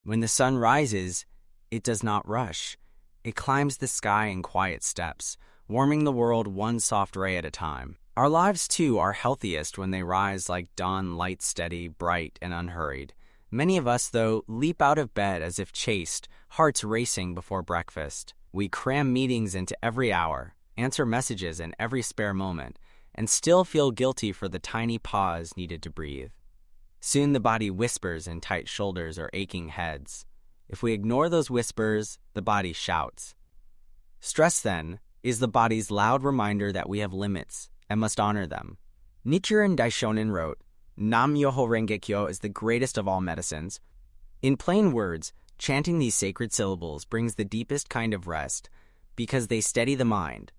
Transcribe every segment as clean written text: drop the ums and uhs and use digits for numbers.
When the sun rises, it does not rush. It climbs the sky in quiet steps, warming the world one soft ray at a time. Our lives, too, are healthiest when they rise like dawn, light, steady, bright, and unhurried. Many of us, though, leap out of bed as if chased, hearts racing before breakfast. We cram meetings into every hour, answer messages in every spare moment, and still feel guilty for the tiny pause needed to breathe. Soon the body whispers in tight shoulders or aching heads. If we ignore those whispers, the body shouts. Stress, then, is the body's loud reminder that we have limits and must honor them. Nichiren Daishonin wrote, "Nam-myoho Renge-kyo is the greatest of all medicines." In plain words, chanting these sacred syllables brings the deepest kind of rest because they steady the mind.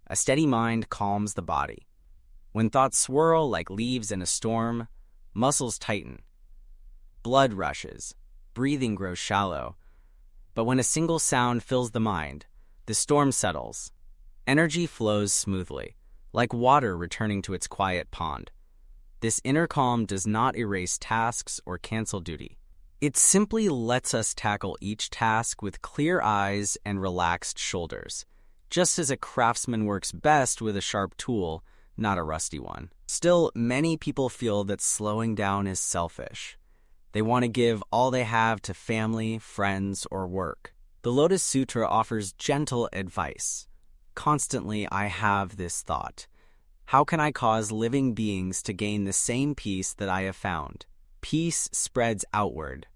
A steady mind calms the body. When thoughts swirl like leaves in a storm, muscles tighten. Blood rushes. Breathing grows shallow. But when a single sound fills the mind, the storm settles. Energy flows smoothly, like water returning to its quiet pond. This inner calm does not erase tasks or cancel duty. It simply lets us tackle each task with clear eyes and relaxed shoulders, just as a craftsman works best with a sharp tool, not a rusty one. Still, many people feel that slowing down is selfish. They want to give all they have to family, friends, or work. The Lotus Sutra offers gentle advice. Constantly, I have this thought. How can I cause living beings to gain the same peace that I have found? Peace spreads outward,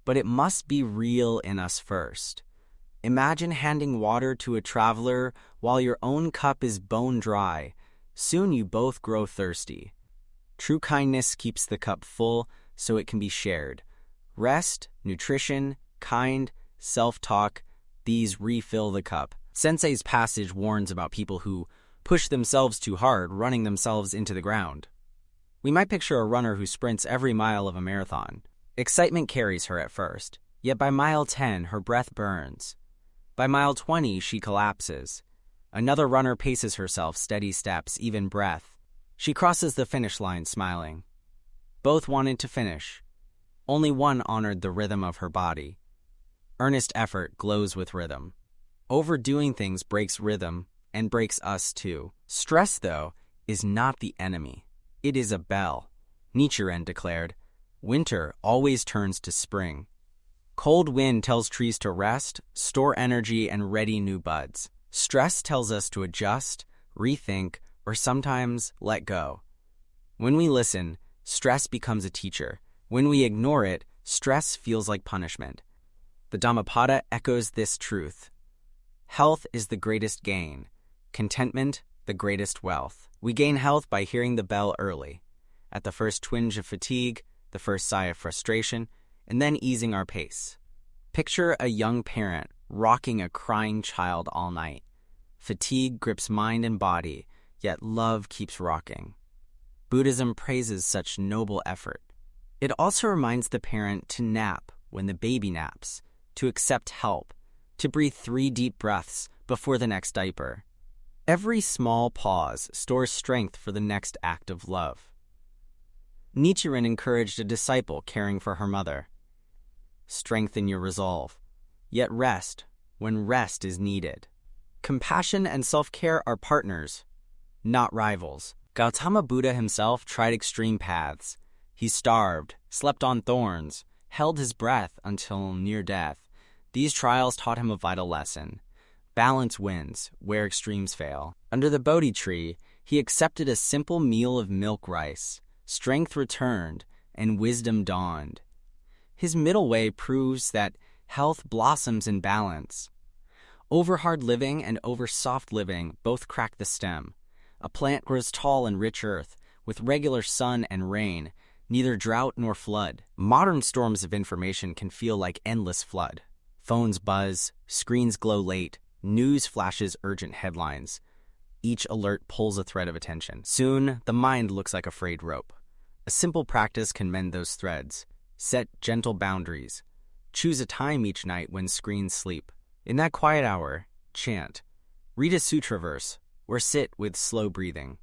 but it must be real in us first. Imagine handing water to a traveler while your own cup is bone dry. Soon you both grow thirsty. True kindness keeps the cup full so it can be shared. Rest, nutrition, kind, self-talk, these refill the cup. Sensei's passage warns about people who push themselves too hard, running themselves into the ground. We might picture a runner who sprints every mile of a marathon. Excitement carries her at first, yet by mile 10, her breath burns. By mile 20, she collapses. Another runner paces herself, steady steps, even breath. She crosses the finish line, smiling. Both wanted to finish. Only one honored the rhythm of her body. Earnest effort glows with rhythm. Overdoing things breaks rhythm and breaks us too. Stress, though, is not the enemy. It is a bell. Nichiren declared, "Winter always turns to spring." Cold wind tells trees to rest, store energy, and ready new buds. Stress tells us to adjust, rethink, or sometimes let go. When we listen, stress becomes a teacher. When we ignore it, stress feels like punishment. The Dhammapada echoes this truth. Health is the greatest gain. Contentment, the greatest wealth. We gain health by hearing the bell early. At the first twinge of fatigue, the first sigh of frustration, and then easing our pace. Picture a young parent rocking a crying child all night. Fatigue grips mind and body, yet love keeps rocking. Buddhism praises such noble effort. It also reminds the parent to nap when the baby naps, to accept help, to breathe 3 deep breaths before the next diaper. Every small pause stores strength for the next act of love. Nichiren encouraged a disciple caring for her mother. Strengthen your resolve, yet rest when rest is needed. Compassion and self-care are partners, not rivals. Gautama Buddha himself tried extreme paths. He starved, slept on thorns, held his breath until near death. These trials taught him a vital lesson. Balance wins where extremes fail. Under the Bodhi tree, he accepted a simple meal of milk rice. Strength returned, and wisdom dawned. His middle way proves that health blossoms in balance. Over hard living and over soft living both crack the stem. A plant grows tall in rich earth, with regular sun and rain, neither drought nor flood. Modern storms of information can feel like endless flood. Phones buzz, screens glow late, news flashes urgent headlines. Each alert pulls a thread of attention. Soon, the mind looks like a frayed rope. A simple practice can mend those threads. Set gentle boundaries. Choose a time each night when screens sleep. In that quiet hour, chant. Read a sutra verse, or sit with slow breathing.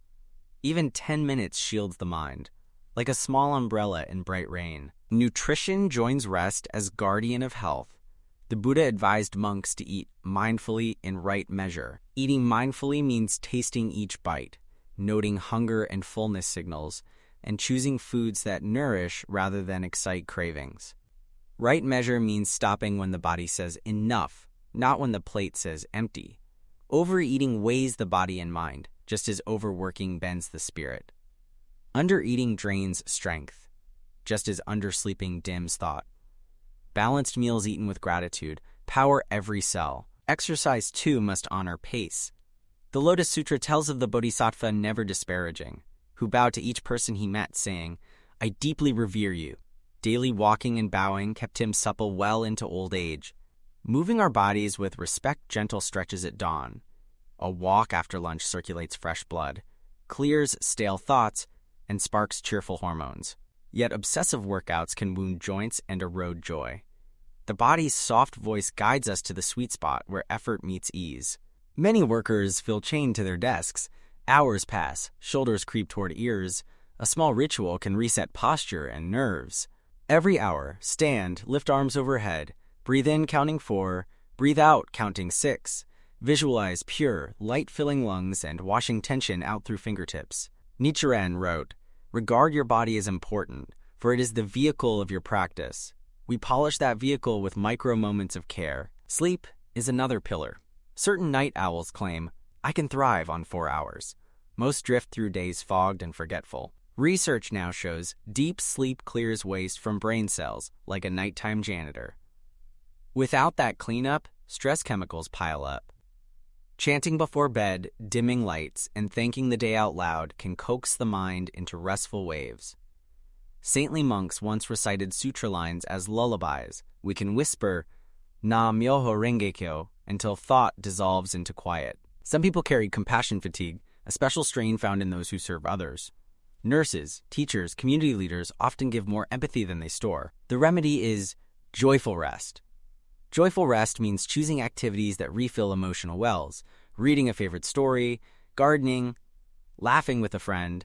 Even 10 minutes shields the mind, like a small umbrella in bright rain. Nutrition joins rest as guardian of health. The Buddha advised monks to eat mindfully in right measure. Eating mindfully means tasting each bite, noting hunger and fullness signals, and choosing foods that nourish rather than excite cravings. Right measure means stopping when the body says enough, not when the plate says empty. Overeating weighs the body and mind, just as overworking bends the spirit. Undereating drains strength, just as undersleeping dims thought. Balanced meals eaten with gratitude power every cell. Exercise, too, must honor pace. The Lotus Sutra tells of the Bodhisattva never disparaging, who bowed to each person he met, saying, "I deeply revere you." Daily walking and bowing kept him supple well into old age. Moving our bodies with respect, gentle stretches at dawn. A walk after lunch circulates fresh blood, clears stale thoughts, and sparks cheerful hormones. Yet obsessive workouts can wound joints and erode joy. The body's soft voice guides us to the sweet spot where effort meets ease. Many workers feel chained to their desks. Hours pass, shoulders creep toward ears. A small ritual can reset posture and nerves. Every hour, stand, lift arms overhead, breathe in counting 4, breathe out counting 6. Visualize pure, light-filling lungs and washing tension out through fingertips. Nichiren wrote, "Regard your body as important, for it is the vehicle of your practice. We polish that vehicle with micro moments of care." Sleep is another pillar. Certain night owls claim, "I can thrive on 4 hours." Most drift through days fogged and forgetful. Research now shows deep sleep clears waste from brain cells like a nighttime janitor. Without that cleanup, stress chemicals pile up. Chanting before bed, dimming lights, and thanking the day out loud can coax the mind into restful waves. Saintly monks once recited sutra lines as lullabies. We can whisper, "Na Myoho Renge Kyo," until thought dissolves into quiet. Some people carry compassion fatigue, a special strain found in those who serve others. Nurses, teachers, community leaders often give more empathy than they store. The remedy is joyful rest. Joyful rest means choosing activities that refill emotional wells, reading a favorite story, gardening, laughing with a friend.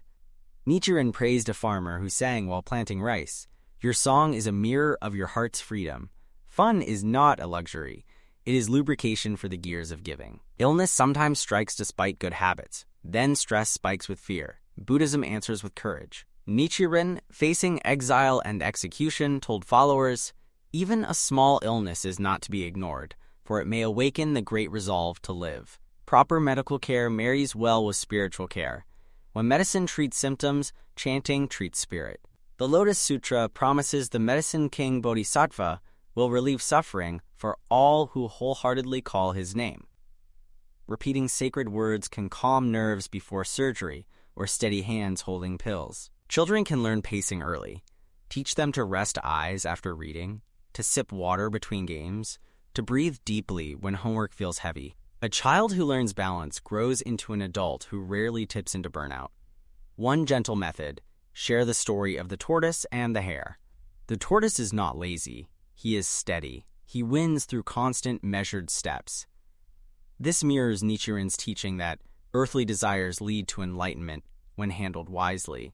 Nichiren praised a farmer who sang while planting rice. Your song is a mirror of your heart's freedom. Fun is not a luxury. It is lubrication for the gears of giving. Illness sometimes strikes despite good habits. Then stress spikes with fear. Buddhism answers with courage. Nichiren, facing exile and execution, told followers, "Even a small illness is not to be ignored, for it may awaken the great resolve to live." Proper medical care marries well with spiritual care. When medicine treats symptoms, chanting treats spirit. The Lotus Sutra promises the medicine king Bodhisattva will relieve suffering for all who wholeheartedly call his name. Repeating sacred words can calm nerves before surgery or steady hands holding pills. Children can learn pacing early. Teach them to rest eyes after reading, to sip water between games, to breathe deeply when homework feels heavy. A child who learns balance grows into an adult who rarely tips into burnout. One gentle method: share the story of the tortoise and the hare. The tortoise is not lazy. He is steady. He wins through constant, measured steps. This mirrors Nichiren's teaching that earthly desires lead to enlightenment when handled wisely.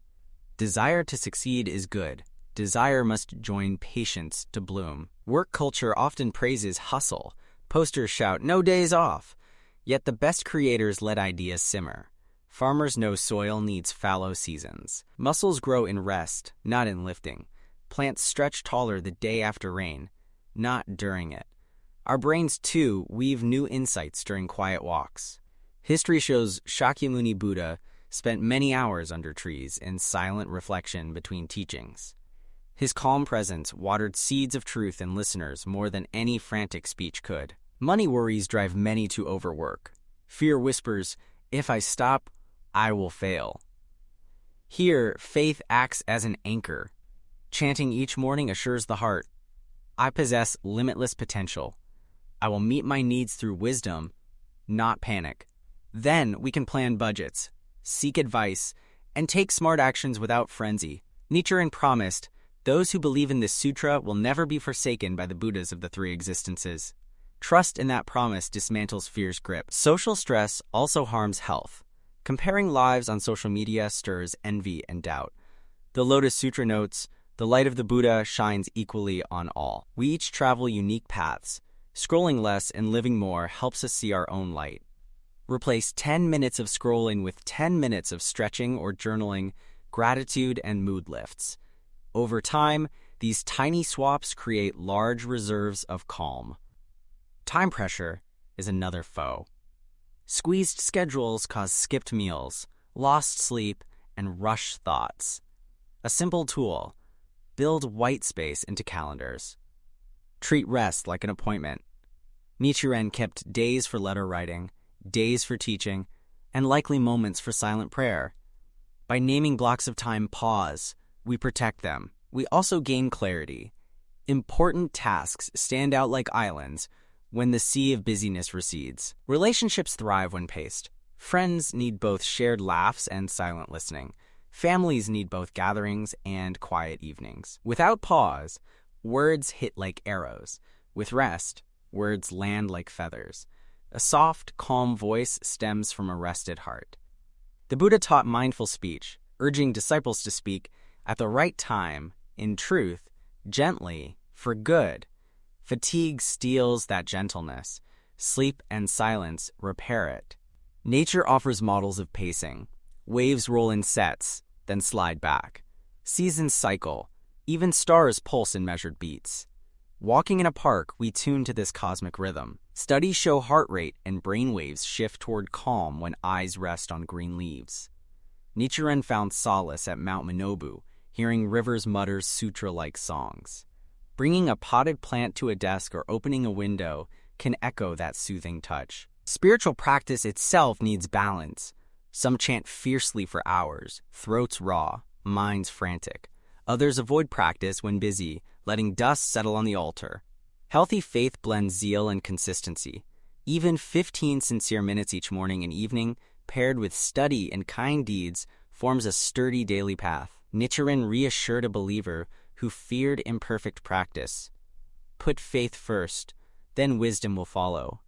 Desire to succeed is good. Desire must join patience to bloom. Work culture often praises hustle. Posters shout, "No days off." Yet the best creators let ideas simmer. Farmers know soil needs fallow seasons. Muscles grow in rest, not in lifting. Plants stretch taller the day after rain, not during it. Our brains, too, weave new insights during quiet walks. History shows Shakyamuni Buddha spent many hours under trees in silent reflection between teachings. His calm presence watered seeds of truth in listeners more than any frantic speech could. Money worries drive many to overwork. Fear whispers, "If I stop, I will fail." Here, faith acts as an anchor. Chanting each morning assures the heart, "I possess limitless potential. I will meet my needs through wisdom, not panic." Then we can plan budgets, seek advice, and take smart actions without frenzy. Nichiren promised, those who believe in this sutra will never be forsaken by the Buddhas of the three existences. Trust in that promise dismantles fear's grip. Social stress also harms health. Comparing lives on social media stirs envy and doubt. The Lotus Sutra notes, The light of the Buddha shines equally on all. We each travel unique paths. Scrolling less and living more helps us see our own light. Replace 10 minutes of scrolling with 10 minutes of stretching or journaling, gratitude, and mood lifts. Over time, these tiny swaps create large reserves of calm. Time pressure is another foe. Squeezed schedules cause skipped meals, lost sleep, and rushed thoughts. A simple tool: build white space into calendars. Treat rest like an appointment. Nichiren kept days for letter writing, days for teaching, and likely moments for silent prayer. By naming blocks of time pause, we protect them. We also gain clarity. Important tasks stand out like islands when the sea of busyness recedes. Relationships thrive when paced. Friends need both shared laughs and silent listening. Families need both gatherings and quiet evenings. Without pause, words hit like arrows. With rest, words land like feathers. A soft, calm voice stems from a rested heart. The Buddha taught mindful speech, urging disciples to speak at the right time, in truth, gently, for good. Fatigue steals that gentleness. Sleep and silence repair it. Nature offers models of pacing. Waves roll in sets, then slide back. Seasons cycle. Even stars pulse in measured beats. Walking in a park, we tune to this cosmic rhythm. Studies show heart rate and brain waves shift toward calm when eyes rest on green leaves. Nichiren found solace at Mount Minobu, hearing rivers mutter sutra-like songs. Bringing a potted plant to a desk or opening a window can echo that soothing touch. Spiritual practice itself needs balance. Some chant fiercely for hours, throats raw, minds frantic. Others avoid practice when busy, letting dust settle on the altar. Healthy faith blends zeal and consistency. Even 15 sincere minutes each morning and evening, paired with study and kind deeds, forms a sturdy daily path. Nichiren reassured a believer who feared imperfect practice. Put faith first, then wisdom will follow.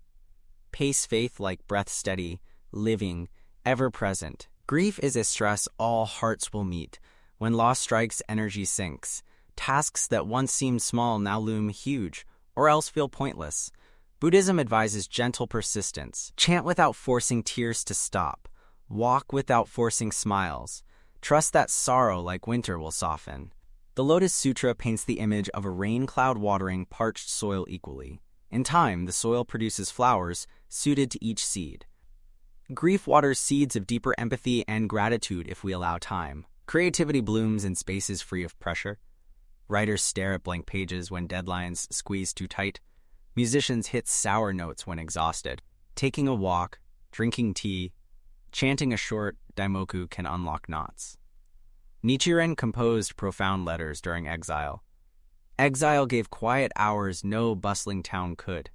Pace faith like breath steady, living, ever present. Grief is a stress all hearts will meet. When loss strikes, energy sinks. Tasks that once seemed small now loom huge, or else feel pointless. Buddhism advises gentle persistence. Chant without forcing tears to stop. Walk without forcing smiles. Trust that sorrow, like winter, will soften. The Lotus Sutra paints the image of a rain cloud watering parched soil equally. In time, the soil produces flowers suited to each seed. Grief waters seeds of deeper empathy and gratitude if we allow time. Creativity blooms in spaces free of pressure. Writers stare at blank pages when deadlines squeeze too tight. Musicians hit sour notes when exhausted. Taking a walk, drinking tea, chanting a short daimoku can unlock knots. Nichiren composed profound letters during exile. Exile gave quiet hours no bustling town could.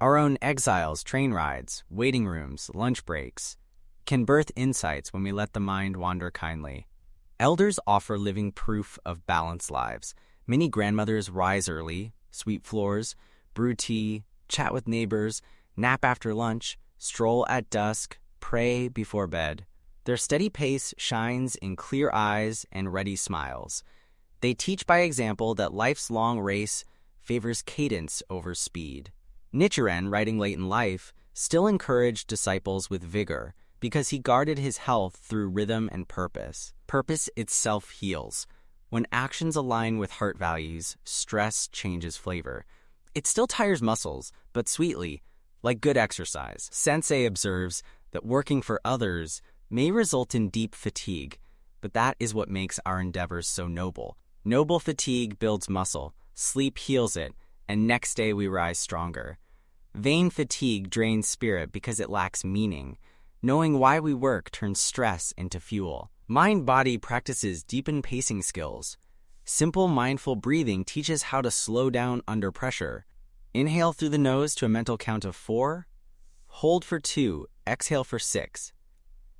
Our own exiles, train rides, waiting rooms, lunch breaks, can birth insights when we let the mind wander kindly. Elders offer living proof of balanced lives. Many grandmothers rise early, sweep floors, brew tea, chat with neighbors, nap after lunch, stroll at dusk, pray before bed. Their steady pace shines in clear eyes and ready smiles. They teach by example that life's long race favors cadence over speed. Nichiren, writing late in life, still encouraged disciples with vigor because he guarded his health through rhythm and purpose. Purpose itself heals. When actions align with heart values, stress changes flavor. It still tires muscles, but sweetly, like good exercise. Sensei observes that working for others may result in deep fatigue, but that is what makes our endeavors so noble. Noble fatigue builds muscle, sleep heals it, and next day we rise stronger. Vain fatigue drains spirit because it lacks meaning. Knowing why we work turns stress into fuel. Mind-body practices deepen pacing skills. Simple mindful breathing teaches how to slow down under pressure. Inhale through the nose to a mental count of 4. Hold for 2. Exhale for 6.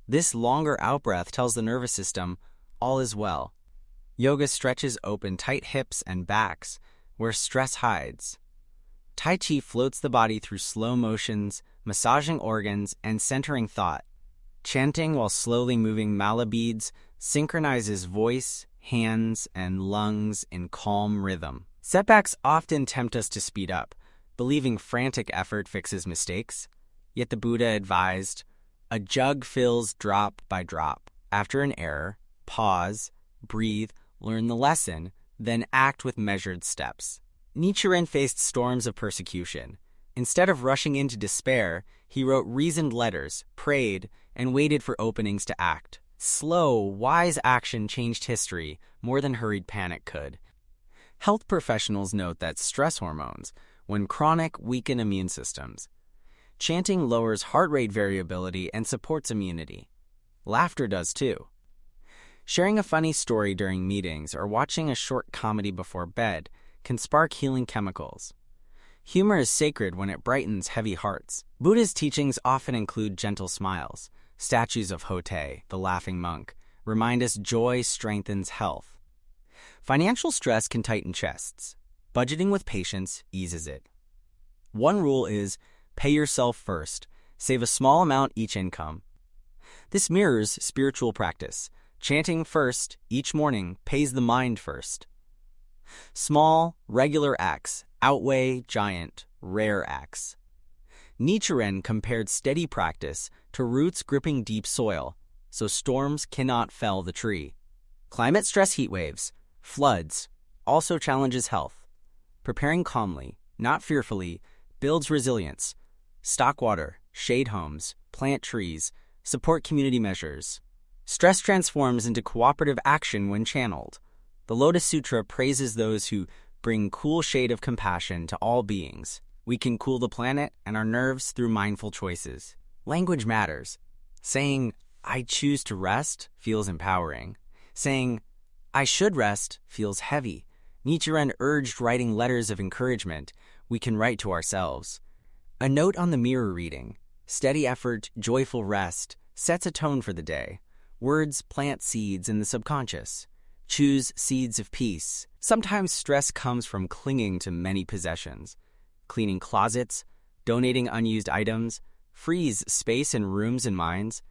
This longer out-breath tells the nervous system, all is well. Yoga stretches open tight hips and backs, where stress hides. Tai Chi floats the body through slow motions, massaging organs and centering thought. Chanting while slowly moving mala beads synchronizes voice, hands, and lungs in calm rhythm. Setbacks often tempt us to speed up, believing frantic effort fixes mistakes. Yet the Buddha advised, a jug fills drop by drop. After an error, pause, breathe, learn the lesson, then act with measured steps. Nichiren faced storms of persecution. Instead of rushing into despair, he wrote reasoned letters, prayed, and waited for openings to act. Slow, wise action changed history more than hurried panic could. Health professionals note that stress hormones, when chronic, weaken immune systems. Chanting lowers heart rate variability and supports immunity. Laughter does too. Sharing a funny story during meetings or watching a short comedy before bed can spark healing chemicals. Humor is sacred when it brightens heavy hearts. Buddha's teachings often include gentle smiles. Statues of Hote, the laughing monk, remind us joy strengthens health. Financial stress can tighten chests. Budgeting with patience eases it. One rule is pay yourself first. Save a small amount each income. This mirrors spiritual practice. Chanting first each morning pays the mind first. Small, regular acts outweigh giant, rare acts. Nichiren compared steady practice to roots gripping deep soil, so storms cannot fell the tree. Climate stress heat waves, floods, also challenges health. Preparing calmly, not fearfully, builds resilience. Stock water, shade homes, plant trees, support community measures. Stress transforms into cooperative action when channeled. The Lotus Sutra praises those who bring cool shade of compassion to all beings. We can cool the planet and our nerves through mindful choices. Language matters. Saying, I choose to rest, feels empowering. Saying, I should rest, feels heavy. Nichiren urged writing letters of encouragement we can write to ourselves. A note on the mirror reading, steady effort, joyful rest, sets a tone for the day. Words plant seeds in the subconscious. Choose seeds of peace. Sometimes stress comes from clinging to many possessions. Cleaning closets, donating unused items, frees space in rooms and minds.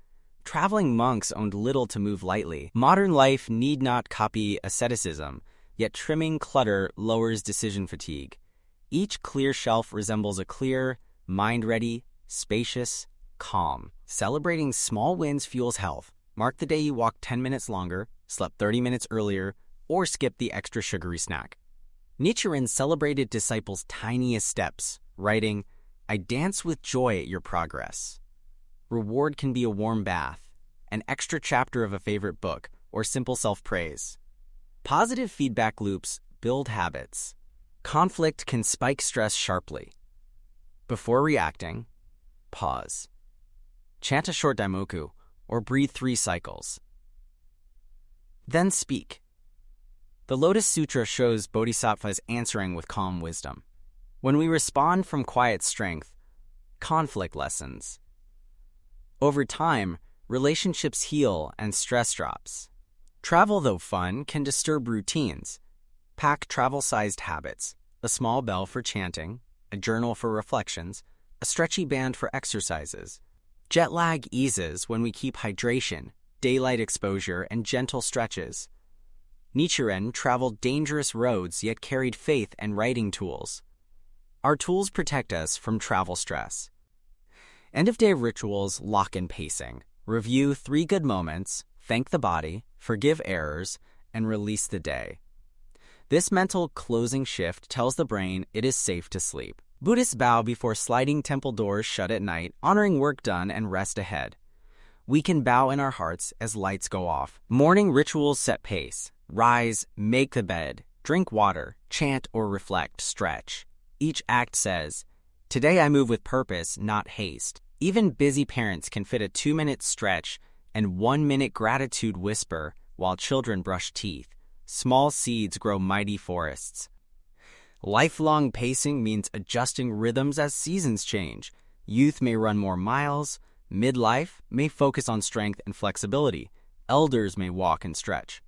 Traveling monks owned little to move lightly. Modern life need not copy asceticism, yet trimming clutter lowers decision fatigue. Each clear shelf resembles a clear, mind-ready, spacious, calm. Celebrating small wins fuels health. Mark the day you walked 10 minutes longer, slept 30 minutes earlier, or skipped the extra sugary snack. Nichiren celebrated disciples' tiniest steps, writing, I dance with joy at your progress. Reward can be a warm bath, an extra chapter of a favorite book, or simple self-praise. Positive feedback loops build habits. Conflict can spike stress sharply. Before reacting, pause. Chant a short daimoku, or breathe 3 cycles. Then speak. The Lotus Sutra shows bodhisattvas answering with calm wisdom. When we respond from quiet strength, conflict lessens. Over time, relationships heal and stress drops. Travel, though fun, can disturb routines. Pack travel-sized habits, a small bell for chanting, a journal for reflections, a stretchy band for exercises. Jet lag eases when we keep hydration, daylight exposure, and gentle stretches. Nichiren traveled dangerous roads yet carried faith and writing tools. Our tools protect us from travel stress. End-of-day rituals lock in pacing. Review 3 good moments, thank the body, forgive errors, and release the day. This mental closing shift tells the brain it is safe to sleep. Buddhists bow before sliding temple doors shut at night, honoring work done and rest ahead. We can bow in our hearts as lights go off. Morning rituals set pace. Rise, make the bed, drink water, chant or reflect, stretch. Each act says, today I move with purpose, not haste. Even busy parents can fit a 2-minute stretch and 1-minute gratitude whisper while children brush teeth. Small seeds grow mighty forests. Lifelong pacing means adjusting rhythms as seasons change. Youth may run more miles. Midlife may focus on strength and flexibility. Elders may walk and stretch.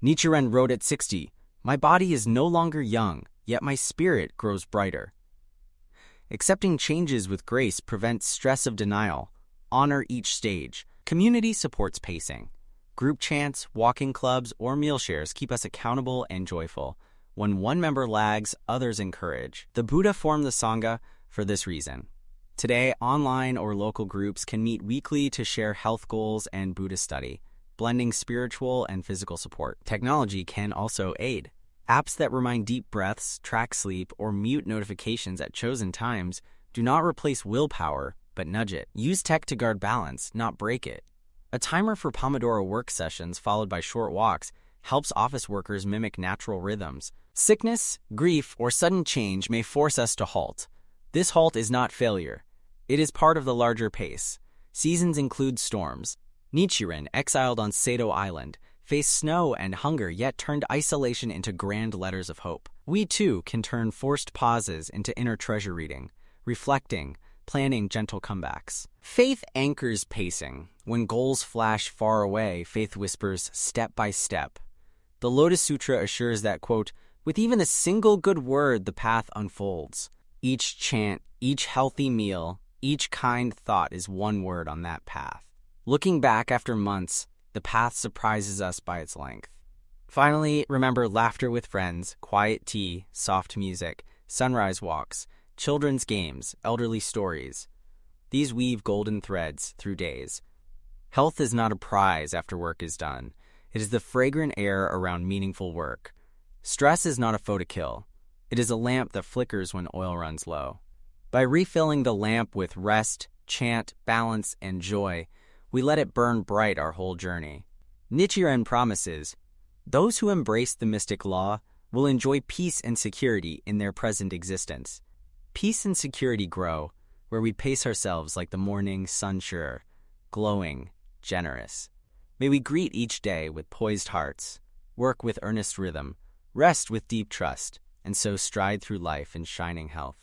Nichiren wrote at 60, my body is no longer young, yet my spirit grows brighter. Accepting changes with grace prevents stress of denial. Honor each stage. Community supports pacing. Group chants, walking clubs, or meal shares keep us accountable and joyful. When one member lags, others encourage. The Buddha formed the Sangha for this reason. Today, online or local groups can meet weekly to share health goals and Buddhist study, blending spiritual and physical support. Technology can also aid. Apps that remind deep breaths, track sleep, or mute notifications at chosen times do not replace willpower, but nudge it. Use tech to guard balance, not break it. A timer for Pomodoro work sessions followed by short walks helps office workers mimic natural rhythms. Sickness, grief, or sudden change may force us to halt. This halt is not failure. It is part of the larger pace. Seasons include storms. Nichiren, exiled on Sado Island, faced snow and hunger yet turned isolation into grand letters of hope. We too can turn forced pauses into inner treasure reading, reflecting, planning gentle comebacks. Faith anchors pacing. When goals flash far away, faith whispers step by step. The Lotus Sutra assures that, quote, with even a single good word, the path unfolds. Each chant, each healthy meal, each kind thought is one word on that path. Looking back after months, the path surprises us by its length. Finally, remember laughter with friends, quiet tea, soft music, sunrise walks, children's games, elderly stories. These weave golden threads through days. Health is not a prize after work is done. It is the fragrant air around meaningful work. Stress is not a foe to kill. It is a lamp that flickers when oil runs low. By refilling the lamp with rest, chant, balance, and joy, we let it burn bright our whole journey. Nichiren promises, those who embrace the mystic law will enjoy peace and security in their present existence. Peace and security grow where we pace ourselves like the morning sun sure, glowing, generous. May we greet each day with poised hearts, work with earnest rhythm, rest with deep trust, and so stride through life in shining health.